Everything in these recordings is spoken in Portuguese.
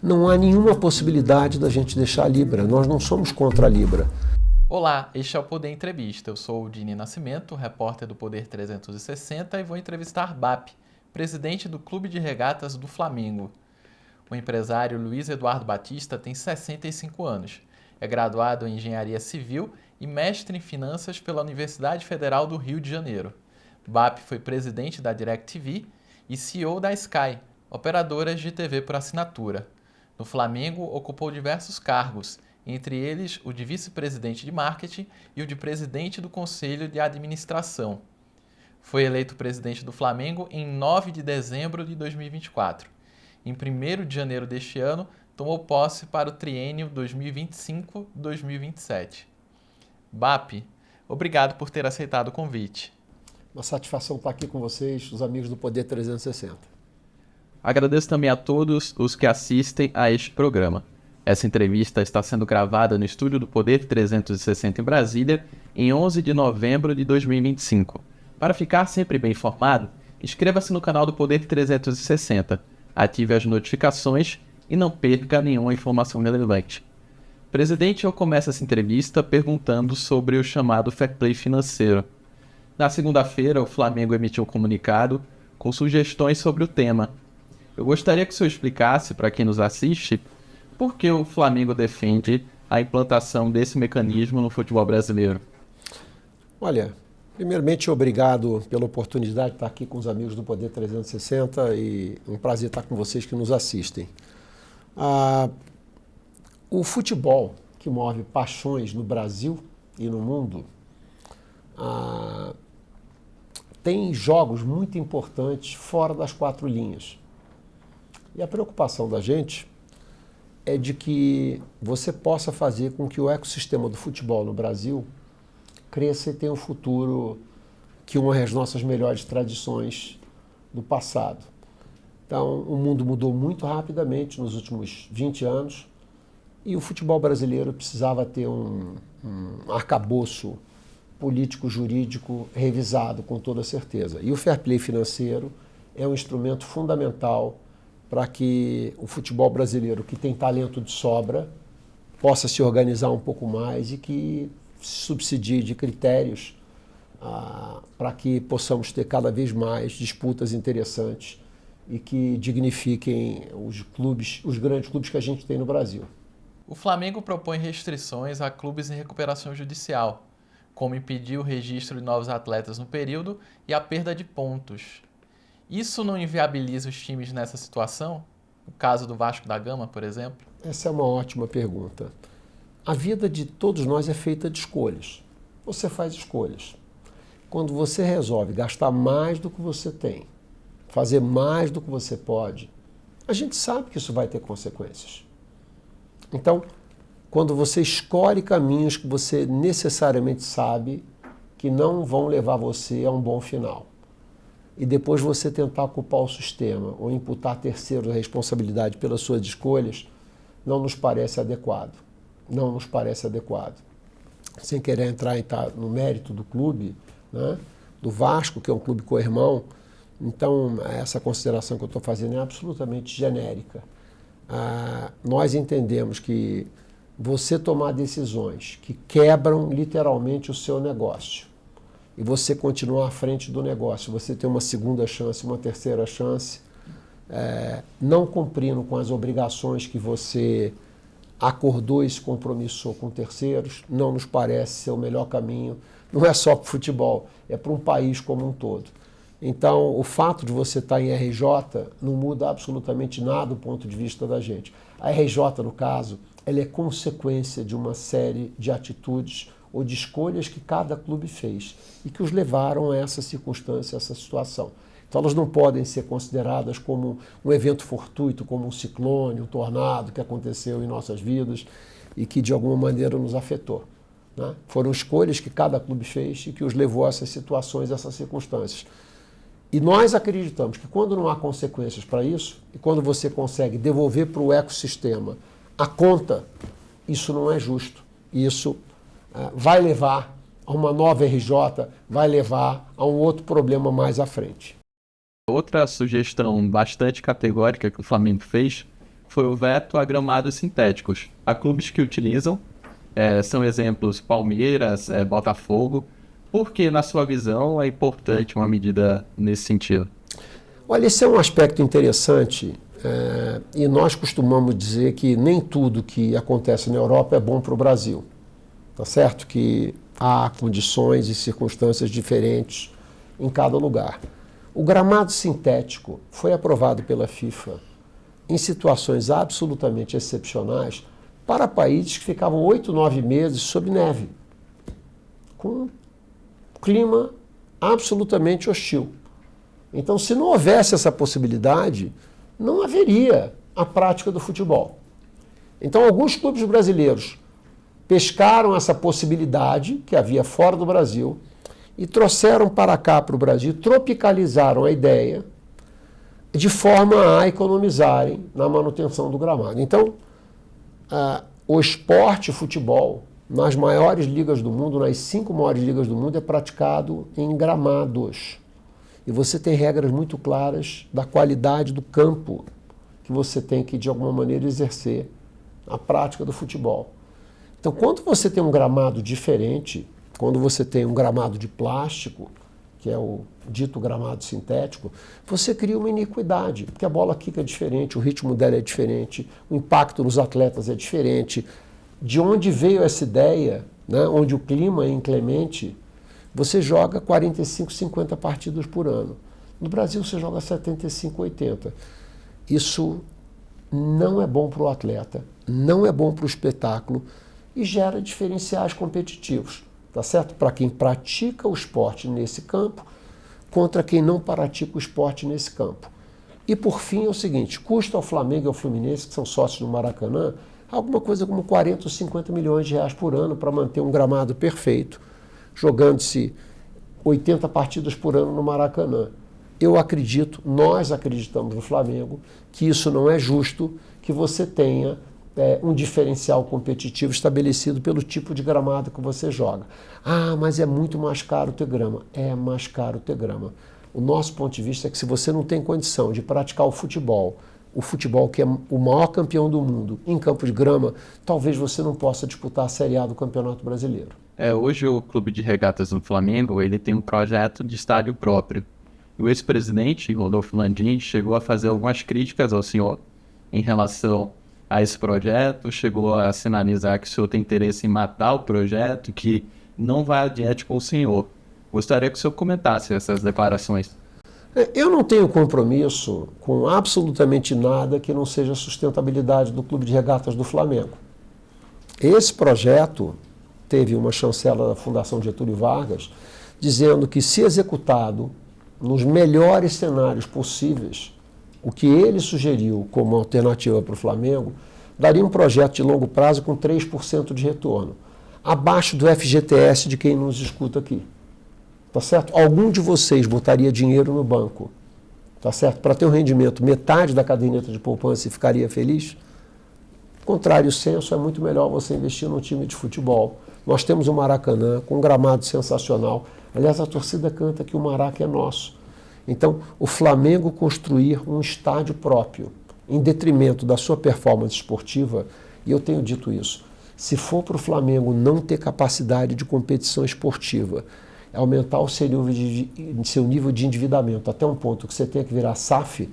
não há nenhuma possibilidade da gente deixar a Libra. Nós não somos contra a Libra. Olá, este é o Poder Entrevista. Eu sou o Dini Nascimento, repórter do Poder 360 e vou entrevistar BAP, presidente do Clube de Regatas do Flamengo. O empresário Luiz Eduardo Batista tem 65 anos. É graduado em Engenharia Civil e mestre em Finanças pela Universidade Federal do Rio de Janeiro. BAP foi presidente da DirecTV e CEO da Sky, operadoras de TV por assinatura. No Flamengo, ocupou diversos cargos, entre eles o de vice-presidente de marketing e o de presidente do Conselho de Administração. Foi eleito presidente do Flamengo em 9 de dezembro de 2024. Em 1º de janeiro deste ano, tomou posse para o triênio 2025-2027. BAP, obrigado por ter aceitado o convite. Uma satisfação estar aqui com vocês, os amigos do Poder 360. Agradeço também a todos os que assistem a este programa. Essa entrevista está sendo gravada no estúdio do Poder 360 em Brasília, em 11 de novembro de 2025. Para ficar sempre bem informado, inscreva-se no canal do Poder 360, ative as notificações e não perca nenhuma informação relevante. Presidente, eu começo essa entrevista perguntando sobre o chamado fair play financeiro. Na segunda-feira, o Flamengo emitiu um comunicado com sugestões sobre o tema. Eu gostaria que o senhor explicasse para quem nos assiste por que o Flamengo defende a implantação desse mecanismo no futebol brasileiro. Olha, primeiramente, obrigado pela oportunidade de estar aqui com os amigos do Poder 360 e um prazer estar com vocês que nos assistem. O futebol que move paixões no Brasil e no mundo tem jogos muito importantes fora das 4 linhas. E a preocupação da gente é de que você possa fazer com que o ecossistema do futebol no Brasil cresça e tenha um futuro que uma das nossas melhores tradições do passado. Então, o mundo mudou muito rapidamente nos últimos 20 anos e o futebol brasileiro precisava ter um arcabouço político-jurídico revisado com toda certeza. E o fair play financeiro é um instrumento fundamental para que o futebol brasileiro, que tem talento de sobra, possa se organizar um pouco mais e que subsidie de critérios para que possamos ter cada vez mais disputas interessantes e que dignifiquem os grandes clubes que a gente tem no Brasil. O Flamengo propõe restrições a clubes em recuperação judicial, como impedir o registro de novos atletas no período e a perda de pontos. Isso não inviabiliza os times nessa situação? No caso do Vasco da Gama, por exemplo? Essa é uma ótima pergunta. A vida de todos nós é feita de escolhas. Você faz escolhas. Quando você resolve gastar mais do que você tem, fazer mais do que você pode, a gente sabe que isso vai ter consequências. Então, quando você escolhe caminhos que você necessariamente sabe que não vão levar você a um bom final, e depois você tentar culpar o sistema ou imputar a terceiros a responsabilidade pelas suas escolhas, não nos parece adequado. Não nos parece adequado. Sem querer entrar no mérito do clube, né, do Vasco, que é um clube co-irmão, então essa consideração que eu estou fazendo é absolutamente genérica. Nós entendemos que você tomar decisões que quebram literalmente o seu negócio, e você continuar à frente do negócio, você ter uma segunda chance, uma terceira chance, não cumprindo com as obrigações que você acordou e se compromissou com terceiros, não nos parece ser o melhor caminho, não é só para o futebol, é para um país como um todo. Então, o fato de você estar em RJ não muda absolutamente nada do ponto de vista da gente. A RJ, no caso, ela é consequência de uma série de atitudes ou de escolhas que cada clube fez e que os levaram a essa circunstância, a essa situação. Então elas não podem ser consideradas como um evento fortuito, como um ciclone, um tornado que aconteceu em nossas vidas e que de alguma maneira nos afetou, né? Foram escolhas que cada clube fez e que os levou a essas situações, a essas circunstâncias. E nós acreditamos que quando não há consequências para isso, e quando você consegue devolver para o ecossistema a conta, isso não é justo. Isso vai levar a uma nova RJ, vai levar a um outro problema mais à frente. Outra sugestão bastante categórica que o Flamengo fez foi o veto a gramados sintéticos. Há clubes que utilizam, são exemplos Palmeiras, Botafogo. Por que, na sua visão, é importante uma medida nesse sentido? Olha, esse é um aspecto interessante e nós costumamos dizer que nem tudo que acontece na Europa é bom para o Brasil. Tá certo? Que há condições e circunstâncias diferentes em cada lugar. O gramado sintético foi aprovado pela FIFA em situações absolutamente excepcionais para países que ficavam 8, 9 meses sob neve, com clima absolutamente hostil. Então, se não houvesse essa possibilidade, não haveria a prática do futebol. Então, alguns clubes brasileiros pescaram essa possibilidade que havia fora do Brasil e trouxeram para cá, para o Brasil, tropicalizaram a ideia de forma a economizarem na manutenção do gramado. Então, o esporte futebol, nas maiores ligas do mundo, nas 5 maiores ligas do mundo, é praticado em gramados. E você tem regras muito claras da qualidade do campo que você tem que, de alguma maneira, exercer a prática do futebol. Então, quando você tem um gramado diferente, quando você tem um gramado de plástico, que é o dito gramado sintético, você cria uma iniquidade, porque a bola quica é diferente, o ritmo dela é diferente, o impacto nos atletas é diferente. De onde veio essa ideia, né, onde o clima é inclemente, você joga 45, 50 partidas por ano. No Brasil você joga 75, 80. Isso não é bom para o atleta, não é bom para o espetáculo e gera diferenciais competitivos, tá certo? Para quem pratica o esporte nesse campo contra quem não pratica o esporte nesse campo. E por fim é o seguinte, custa ao Flamengo e ao Fluminense, que são sócios no Maracanã, alguma coisa como 40 ou 50 milhões de reais por ano para manter um gramado perfeito, jogando-se 80 partidas por ano no Maracanã. Eu acredito, nós acreditamos no Flamengo, que isso não é justo, que você tenha um diferencial competitivo estabelecido pelo tipo de gramado que você joga. Ah, mas é muito mais caro ter grama. É mais caro ter grama. O nosso ponto de vista é que se você não tem condição de praticar o futebol que é o maior campeão do mundo, em campo de grama, talvez você não possa disputar a Série A do Campeonato Brasileiro. Hoje o Clube de Regatas do Flamengo ele tem um projeto de estádio próprio. O ex-presidente, Rodolfo Landim, chegou a fazer algumas críticas ao senhor em relação a esse projeto, chegou a sinalizar que o senhor tem interesse em matar o projeto, que não vai adiante com o senhor. Gostaria que o senhor comentasse essas declarações. Eu não tenho compromisso com absolutamente nada que não seja a sustentabilidade do Clube de Regatas do Flamengo. Esse projeto teve uma chancela da Fundação Getúlio Vargas dizendo que, se executado nos melhores cenários possíveis, o que ele sugeriu como alternativa para o Flamengo, daria um projeto de longo prazo com 3% de retorno, abaixo do FGTS de quem nos escuta aqui. Tá certo? Algum de vocês botaria dinheiro no banco, tá certo? Para ter um rendimento metade da caderneta de poupança e ficaria feliz? Contrário senso, é muito melhor você investir num time de futebol. Nós temos um Maracanã com um gramado sensacional. Aliás, a torcida canta que o Maraca é nosso. Então, o Flamengo construir um estádio próprio, em detrimento da sua performance esportiva, e eu tenho dito isso, se for para o Flamengo não ter capacidade de competição esportiva, aumentar o seu nível de endividamento até um ponto que você tenha que virar SAF,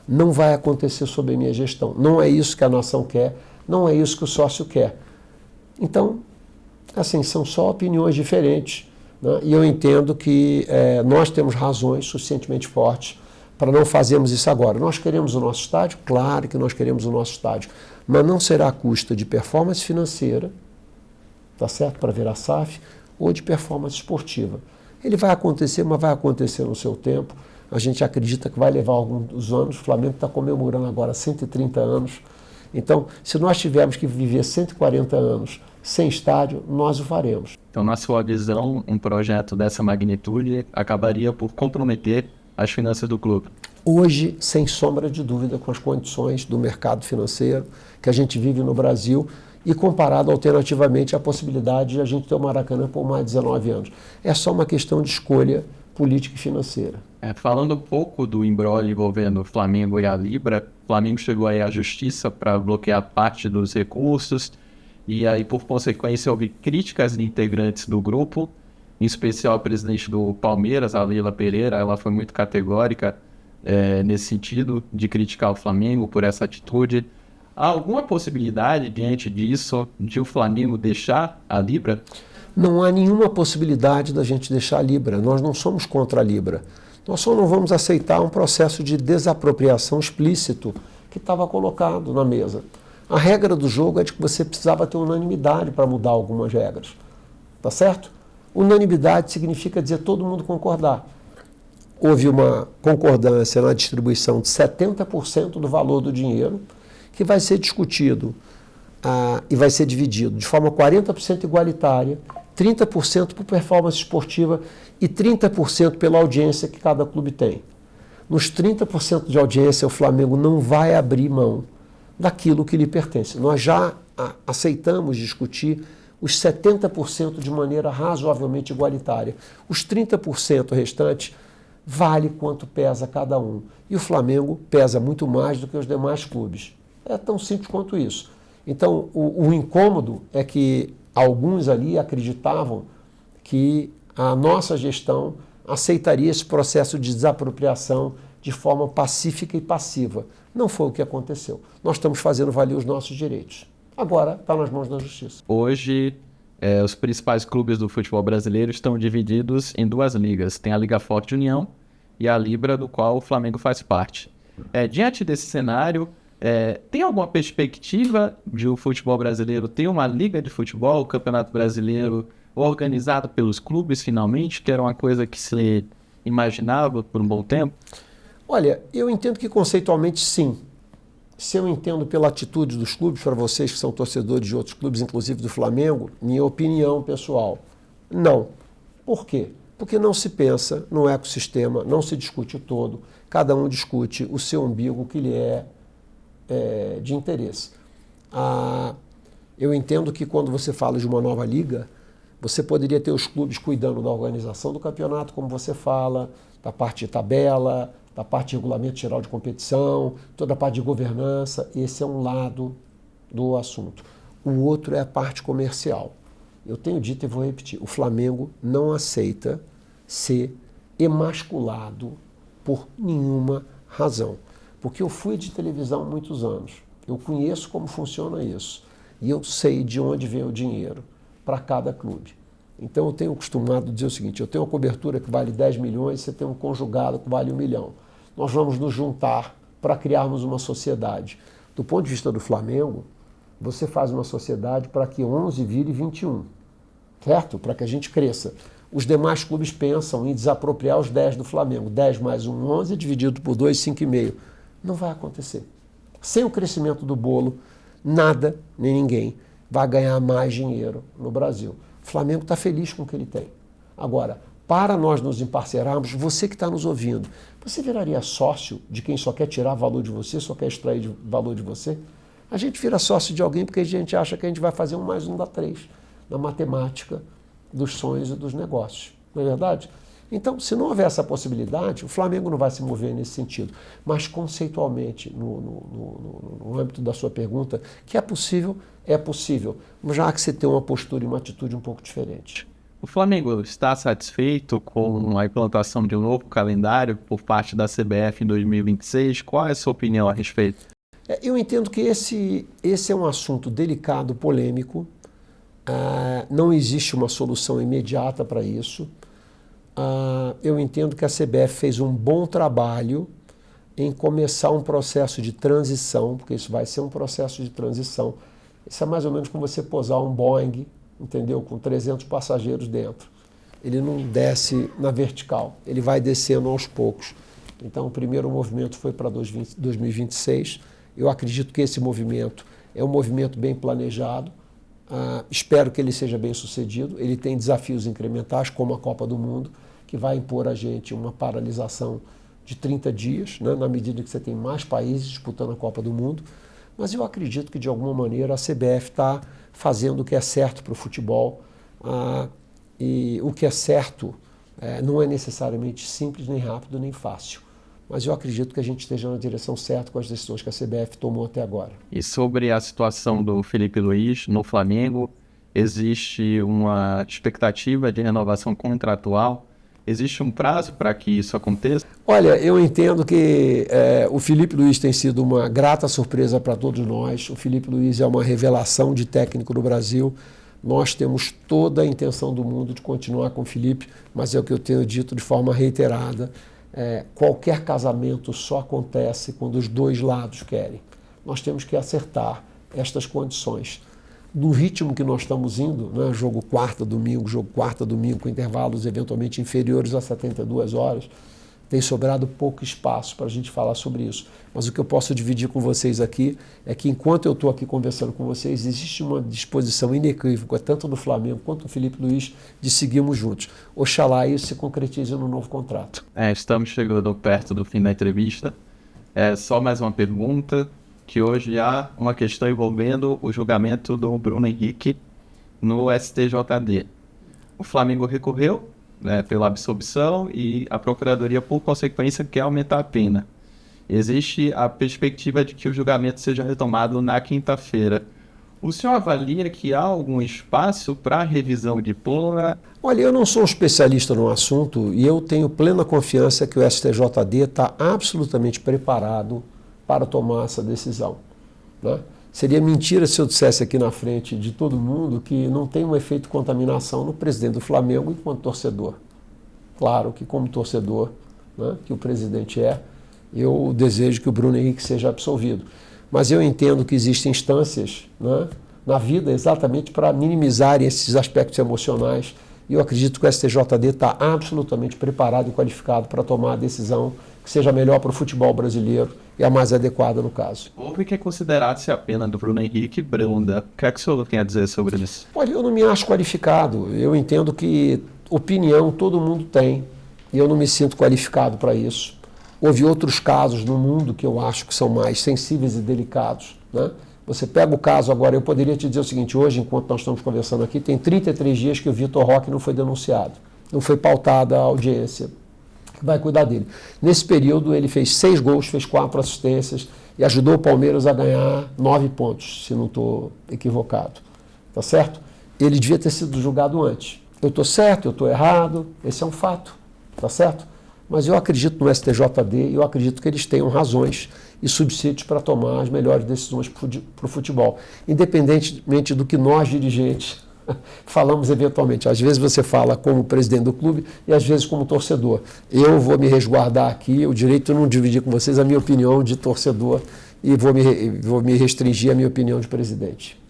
não vai acontecer sob a minha gestão. Não é isso que a nação quer, não é isso que o sócio quer. Então, assim, são só opiniões diferentes, né? E eu entendo que nós temos razões suficientemente fortes para não fazermos isso agora. Nós queremos o nosso estádio? Claro que nós queremos o nosso estádio, mas não será à custa de performance financeira, tá certo? Para virar SAF, ou de performance esportiva. Ele vai acontecer, mas vai acontecer no seu tempo. A gente acredita que vai levar alguns anos. O Flamengo está comemorando agora 130 anos. Então, se nós tivermos que viver 140 anos sem estádio, nós o faremos. Então, na sua visão, um projeto dessa magnitude acabaria por comprometer as finanças do clube? Hoje, sem sombra de dúvida, com as condições do mercado financeiro que a gente vive no Brasil, e comparado alternativamente à possibilidade de a gente ter o Maracanã por mais de 19 anos. É só uma questão de escolha política e financeira. Falando um pouco do imbróglio envolvendo o Flamengo e a Libra, o Flamengo chegou aí à justiça para bloquear parte dos recursos e aí, por consequência, houve críticas de integrantes do grupo, em especial a presidente do Palmeiras, a Leila Pereira. Ela foi muito categórica nesse sentido de criticar o Flamengo por essa atitude. Há alguma possibilidade, diante disso, de o Flamengo deixar a Libra? Não há nenhuma possibilidade da gente deixar a Libra. Nós não somos contra a Libra. Nós só não vamos aceitar um processo de desapropriação explícito que estava colocado na mesa. A regra do jogo é de que você precisava ter unanimidade para mudar algumas regras. Tá certo? Unanimidade significa dizer todo mundo concordar. Houve uma concordância na distribuição de 70% do valor do dinheiro, que vai ser discutido e vai ser dividido de forma 40% igualitária, 30% por performance esportiva e 30% pela audiência que cada clube tem. Nos 30% de audiência, o Flamengo não vai abrir mão daquilo que lhe pertence. Nós já aceitamos discutir os 70% de maneira razoavelmente igualitária. Os 30% restantes vale quanto pesa cada um. E o Flamengo pesa muito mais do que os demais clubes. É tão simples quanto isso. Então, o incômodo é que alguns ali acreditavam que a nossa gestão aceitaria esse processo de desapropriação de forma pacífica e passiva. Não foi o que aconteceu. Nós estamos fazendo valer os nossos direitos. Agora está nas mãos da justiça. Hoje, os principais clubes do futebol brasileiro estão divididos em duas ligas. Tem a Liga Forte União e a Libra, do qual o Flamengo faz parte. Diante desse cenário, tem alguma perspectiva de o futebol brasileiro ter uma liga de futebol, o Campeonato Brasileiro, organizado pelos clubes finalmente, que era uma coisa que se imaginava por um bom tempo? Olha, eu entendo que conceitualmente sim. Se eu entendo pela atitude dos clubes, para vocês que são torcedores de outros clubes, inclusive do Flamengo, minha opinião pessoal, não. Por quê? Porque não se pensa no ecossistema, não se discute o todo, cada um discute o seu umbigo que lhe é de interesse. Eu entendo que quando você fala de uma nova liga, você poderia ter os clubes cuidando da organização do campeonato, como você fala, da parte de tabela, da parte de regulamento geral de competição, toda a parte de governança. Esse é um lado do assunto. O outro é a parte comercial. Eu tenho dito e vou repetir, o Flamengo não aceita ser emasculado por nenhuma razão. Porque eu fui de televisão há muitos anos, eu conheço como funciona isso e eu sei de onde vem o dinheiro para cada clube. Então eu tenho costumado dizer o seguinte, eu tenho uma cobertura que vale 10 milhões, você tem um conjugado que vale 1 milhão. Nós vamos nos juntar para criarmos uma sociedade. Do ponto de vista do Flamengo, você faz uma sociedade para que 11 vire 21, certo? Para que a gente cresça. Os demais clubes pensam em desapropriar os 10 do Flamengo. 10 mais 1, 11, dividido por 2, 5,5. Não vai acontecer. Sem o crescimento do bolo, nada nem ninguém vai ganhar mais dinheiro no Brasil. O Flamengo está feliz com o que ele tem. Agora, para nós nos emparcerarmos, você que está nos ouvindo, você viraria sócio de quem só quer tirar valor de você, só quer extrair valor de você? A gente vira sócio de alguém porque a gente acha que a gente vai fazer 1 mais 1 dá 3 na matemática dos sonhos e dos negócios. Não é verdade? Então, se não houver essa possibilidade, o Flamengo não vai se mover nesse sentido. Mas, conceitualmente, no âmbito da sua pergunta, que é possível, já que você tem uma postura e uma atitude um pouco diferente. O Flamengo está satisfeito com a implantação de um novo calendário por parte da CBF em 2026? Qual é a sua opinião a respeito? Eu entendo que esse é um assunto delicado, polêmico. Não existe uma solução imediata para isso. Eu entendo que a CBF fez um bom trabalho em começar um processo de transição, porque isso vai ser um processo de transição. Isso é mais ou menos como você pousar um Boeing, entendeu? Com 300 passageiros dentro. Ele não desce na vertical, ele vai descendo aos poucos. Então, o primeiro movimento foi para 2026. Eu acredito que esse movimento é um movimento bem planejado. Espero que ele seja bem sucedido. Ele tem desafios incrementais, como a Copa do Mundo, que vai impor a gente uma paralisação de 30 dias, né, na medida que você tem mais países disputando a Copa do Mundo. Mas eu acredito que, de alguma maneira, a CBF está fazendo o que é certo para o futebol. E o que é certo Não é necessariamente simples, nem rápido, nem fácil. Mas eu acredito que a gente esteja na direção certa com as decisões que a CBF tomou até agora. E sobre a situação do Felipe Luiz no Flamengo, existe uma expectativa de renovação contratual? Existe um prazo para que isso aconteça? Olha, eu entendo que o Felipe Luiz tem sido uma grata surpresa para todos nós. O Felipe Luiz é uma revelação de técnico no Brasil. Nós temos toda a intenção do mundo de continuar com o Felipe, mas é o que eu tenho dito de forma reiterada. Qualquer casamento só acontece quando os dois lados querem. Nós temos que acertar estas condições. No ritmo que nós estamos indo, né, jogo quarta, domingo, com intervalos eventualmente inferiores a 72 horas, tem sobrado pouco espaço para a gente falar sobre isso. Mas o que eu posso dividir com vocês aqui é que enquanto eu estou aqui conversando com vocês, existe uma disposição inequívoca, tanto do Flamengo quanto do Felipe Luiz, de seguirmos juntos. Oxalá isso se concretize no novo contrato. Estamos chegando perto do fim da entrevista. Só mais uma pergunta, que hoje há uma questão envolvendo o julgamento do Bruno Henrique no STJD. O Flamengo recorreu pela absolvição e a Procuradoria, por consequência, quer aumentar a pena. Existe a perspectiva de que o julgamento seja retomado na quinta-feira. O senhor avalia que há algum espaço para revisão de pena? Olha, eu não sou um especialista no assunto e eu tenho plena confiança que o STJD está absolutamente preparado para tomar essa decisão, né? Seria mentira se eu dissesse aqui na frente de todo mundo que não tem um efeito contaminação no presidente do Flamengo enquanto torcedor. Claro que como torcedor, né, que o presidente eu desejo que o Bruno Henrique seja absolvido. Mas eu entendo que existem instâncias, né, na vida exatamente para minimizarem esses aspectos emocionais. E eu acredito que o STJD está absolutamente preparado e qualificado para tomar a decisão que seja melhor para o futebol brasileiro e a mais adequada no caso. Houve que considerasse a pena do Bruno Henrique branda. O que é que o senhor tem a dizer sobre isso? Olha, eu não me acho qualificado. Eu entendo que opinião todo mundo tem e eu não me sinto qualificado para isso. Houve outros casos no mundo que eu acho que são mais sensíveis e delicados, né? Você pega o caso agora, eu poderia te dizer o seguinte, hoje, enquanto nós estamos conversando aqui, tem 33 dias que o Vitor Roque não foi denunciado, não foi pautada a audiência que vai cuidar dele. Nesse período, ele fez 6 gols, fez 4 assistências e ajudou o Palmeiras a ganhar 9 pontos, se não estou equivocado. Tá certo? Ele devia ter sido julgado antes. Eu estou certo, eu estou errado, esse é um fato, tá certo? Mas eu acredito no STJD e eu acredito que eles tenham razões e subsídios para tomar as melhores decisões para o futebol, independentemente do que nós, dirigentes, falamos eventualmente. Às vezes você fala como presidente do clube e às vezes como torcedor. Eu vou me resguardar aqui, o direito de não dividir com vocês a minha opinião de torcedor e vou me restringir à minha opinião de presidente.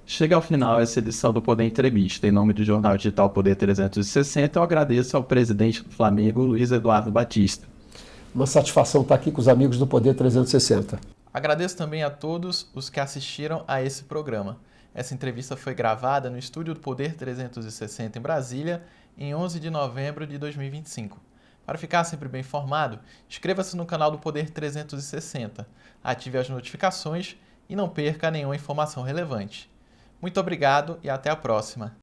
Chega ao final essa edição do Poder Entrevista. Em nome do Jornal Digital Poder 360, eu agradeço ao presidente do Flamengo, Luiz Eduardo Batista. Uma satisfação estar aqui com os amigos do Poder 360. Agradeço também a todos os que assistiram a esse programa. Essa entrevista foi gravada no estúdio do Poder 360 em Brasília, em 11 de novembro de 2025. Para ficar sempre bem informado, inscreva-se no canal do Poder 360, ative as notificações e não perca nenhuma informação relevante. Muito obrigado e até a próxima!